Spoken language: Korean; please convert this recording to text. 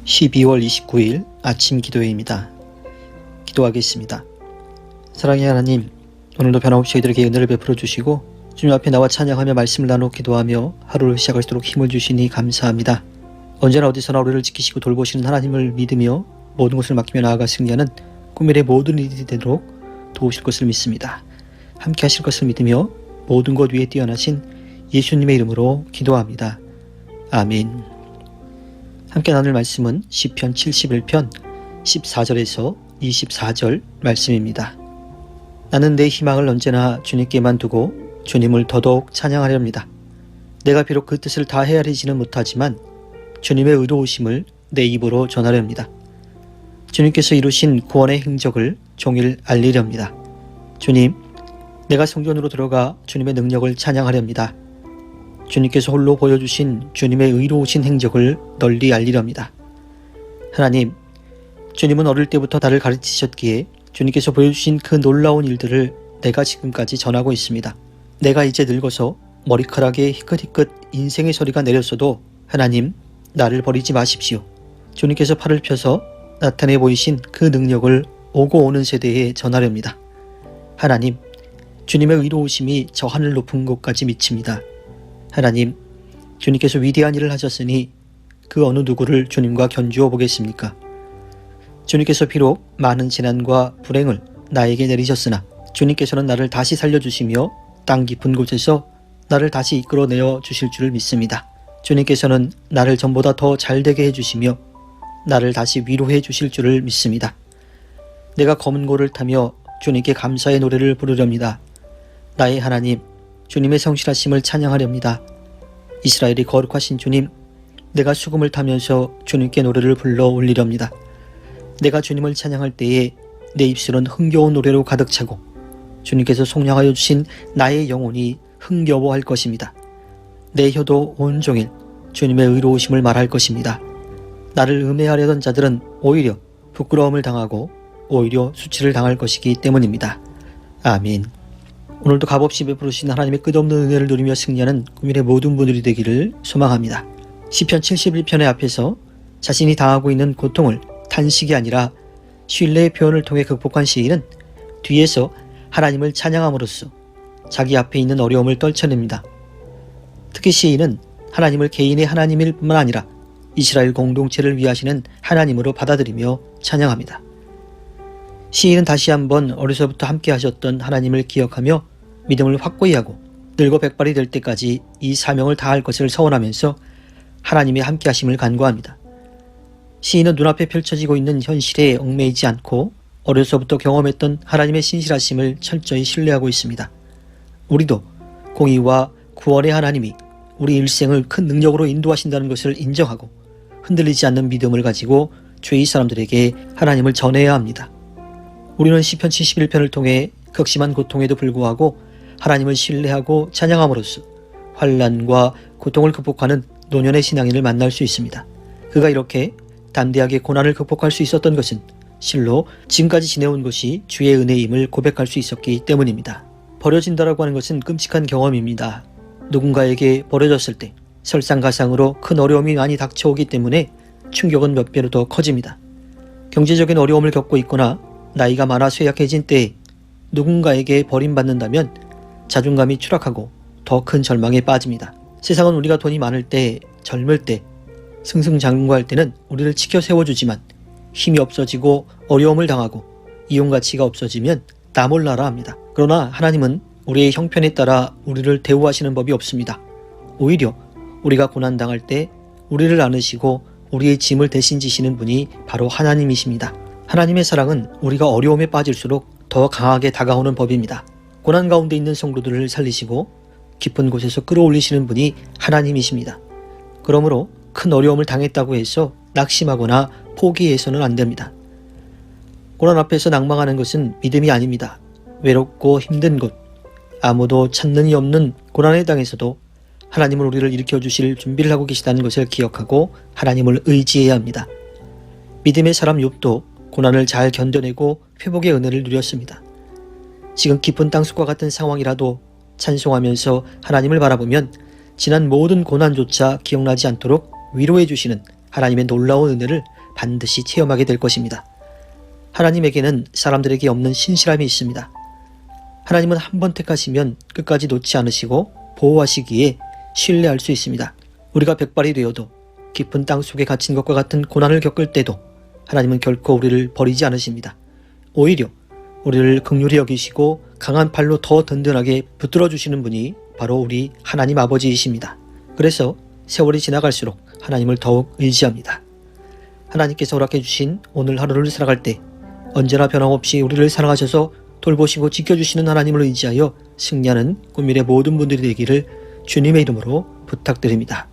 12월 29일 아침 기도회입니다. 기도하겠습니다. 사랑의 하나님, 오늘도 변함없이 저희들에게 은혜를 베풀어 주시고 주님 앞에 나와 찬양하며 말씀을 나누고 기도하며 하루를 시작할 수 있도록 힘을 주시니 감사합니다. 언제나 어디서나 우리를 지키시고 돌보시는 하나님을 믿으며 모든 것을 맡기며 나아가 승리하는 꿈일의 모든 일이 되도록 도우실 것을 믿습니다. 함께 하실 것을 믿으며 모든 것 위에 뛰어나신 예수님의 이름으로 기도합니다. 아멘. 함께 나눌 말씀은 시편 71편 14절에서 24절 말씀입니다. 나는 내 희망을 언제나 주님께만 두고 주님을 더더욱 찬양하렵니다. 내가 비록 그 뜻을 다 헤아리지는 못하지만 주님의 의로우심을 내 입으로 전하렵니다. 주님께서 이루신 구원의 행적을 종일 알리렵니다. 주님, 내가 성전으로 들어가 주님의 능력을 찬양하렵니다. 주님께서 홀로 보여주신 주님의 의로우신 행적을 널리 알리렵니다. 하나님, 주님은 어릴 때부터 나를 가르치셨기에 주님께서 보여주신 그 놀라운 일들을 내가 지금까지 전하고 있습니다. 내가 이제 늙어서 머리카락에 희끗희끗 인생의 소리가 내렸어도 하나님, 나를 버리지 마십시오. 주님께서 팔을 펴서 나타내 보이신 그 능력을 오고 오는 세대에 전하렵니다. 하나님, 주님의 의로우심이 저 하늘 높은 곳까지 미칩니다. 하나님, 주님께서 위대한 일을 하셨으니 그 어느 누구를 주님과 견주어 보겠습니까? 주님께서 비록 많은 재난과 불행을 나에게 내리셨으나 주님께서는 나를 다시 살려주시며 땅 깊은 곳에서 나를 다시 이끌어내어 주실 줄을 믿습니다. 주님께서는 나를 전보다 더 잘되게 해주시며 나를 다시 위로해 주실 줄을 믿습니다. 내가 검은 고를 타며 주님께 감사의 노래를 부르렵니다. 나의 하나님, 주님의 성실하심을 찬양하렵니다. 이스라엘이 거룩하신 주님, 내가 수금을 타면서 주님께 노래를 불러 올리렵니다. 내가 주님을 찬양할 때에 내 입술은 흥겨운 노래로 가득 차고 주님께서 속량하여 주신 나의 영혼이 흥겨워할 것입니다. 내 혀도 온종일 주님의 의로우심을 말할 것입니다. 나를 음해하려던 자들은 오히려 부끄러움을 당하고 오히려 수치를 당할 것이기 때문입니다. 아멘. 오늘도 값없이 베푸르신 하나님의 끝없는 은혜를 누리며 승리하는 꿈일의 모든 분들이 되기를 소망합니다. 시편 71편의 앞에서 자신이 당하고 있는 고통을 탄식이 아니라 신뢰의 표현을 통해 극복한 시인은 뒤에서 하나님을 찬양함으로써 자기 앞에 있는 어려움을 떨쳐냅니다. 특히 시인은 하나님을 개인의 하나님일 뿐만 아니라 이스라엘 공동체를 위하시는 하나님으로 받아들이며 찬양합니다. 시인은 다시 한번 어려서부터 함께 하셨던 하나님을 기억하며 믿음을 확고히 하고 늙어 백발이 될 때까지 이 사명을 다할 것을 서원하면서 하나님의 함께 하심을 간구합니다. 시인은 눈앞에 펼쳐지고 있는 현실에 얽매이지 않고 어려서부터 경험했던 하나님의 신실하심을 철저히 신뢰하고 있습니다. 우리도 공의와 구원의 하나님이 우리 일생을 큰 능력으로 인도하신다는 것을 인정하고 흔들리지 않는 믿음을 가지고 죄의 사람들에게 하나님을 전해야 합니다. 우리는 시편 71편을 통해 극심한 고통에도 불구하고 하나님을 신뢰하고 찬양함으로써 환난과 고통을 극복하는 노년의 신앙인을 만날 수 있습니다. 그가 이렇게 담대하게 고난을 극복할 수 있었던 것은 실로 지금까지 지내온 것이 주의 은혜임을 고백할 수 있었기 때문입니다. 버려진다라고 하는 것은 끔찍한 경험입니다. 누군가에게 버려졌을 때 설상가상으로 큰 어려움이 많이 닥쳐오기 때문에 충격은 몇 배로 더 커집니다. 경제적인 어려움을 겪고 있거나 나이가 많아 쇠약해진 때에 누군가에게 버림받는다면 자존감이 추락하고 더 큰 절망에 빠집니다. 세상은 우리가 돈이 많을 때, 젊을 때, 승승장구할 때는 우리를 지켜 세워주지만 힘이 없어지고 어려움을 당하고 이용가치가 없어지면 나 몰라라 합니다. 그러나 하나님은 우리의 형편에 따라 우리를 대우하시는 법이 없습니다. 오히려 우리가 고난당할 때 우리를 안으시고 우리의 짐을 대신 지시는 분이 바로 하나님이십니다. 하나님의 사랑은 우리가 어려움에 빠질수록 더 강하게 다가오는 법입니다. 고난 가운데 있는 성도들을 살리시고 깊은 곳에서 끌어올리시는 분이 하나님이십니다. 그러므로 큰 어려움을 당했다고 해서 낙심하거나 포기해서는 안 됩니다. 고난 앞에서 낭망하는 것은 믿음이 아닙니다. 외롭고 힘든 곳, 아무도 찾는 이 없는 고난의 땅에서도 하나님은 우리를 일으켜 주실 준비를 하고 계시다는 것을 기억하고 하나님을 의지해야 합니다. 믿음의 사람 욥도 고난을 잘 견뎌내고 회복의 은혜를 누렸습니다. 지금 깊은 땅속과 같은 상황이라도 찬송하면서 하나님을 바라보면 지난 모든 고난조차 기억나지 않도록 위로해 주시는 하나님의 놀라운 은혜를 반드시 체험하게 될 것입니다. 하나님에게는 사람들에게 없는 신실함이 있습니다. 하나님은 한 번 택하시면 끝까지 놓지 않으시고 보호하시기에 신뢰할 수 있습니다. 우리가 백발이 되어도 깊은 땅 속에 갇힌 것과 같은 고난을 겪을 때도 하나님은 결코 우리를 버리지 않으십니다. 오히려 우리를 긍휼히 여기시고 강한 팔로 더 든든하게 붙들어 주시는 분이 바로 우리 하나님 아버지이십니다. 그래서 세월이 지나갈수록 하나님을 더욱 의지합니다. 하나님께서 허락해 주신 오늘 하루를 살아갈 때 언제나 변함없이 우리를 사랑하셔서 돌보시고 지켜주시는 하나님을 의지하여 승리하는 꿈미래 모든 분들이 되기를 주님의 이름으로 부탁드립니다.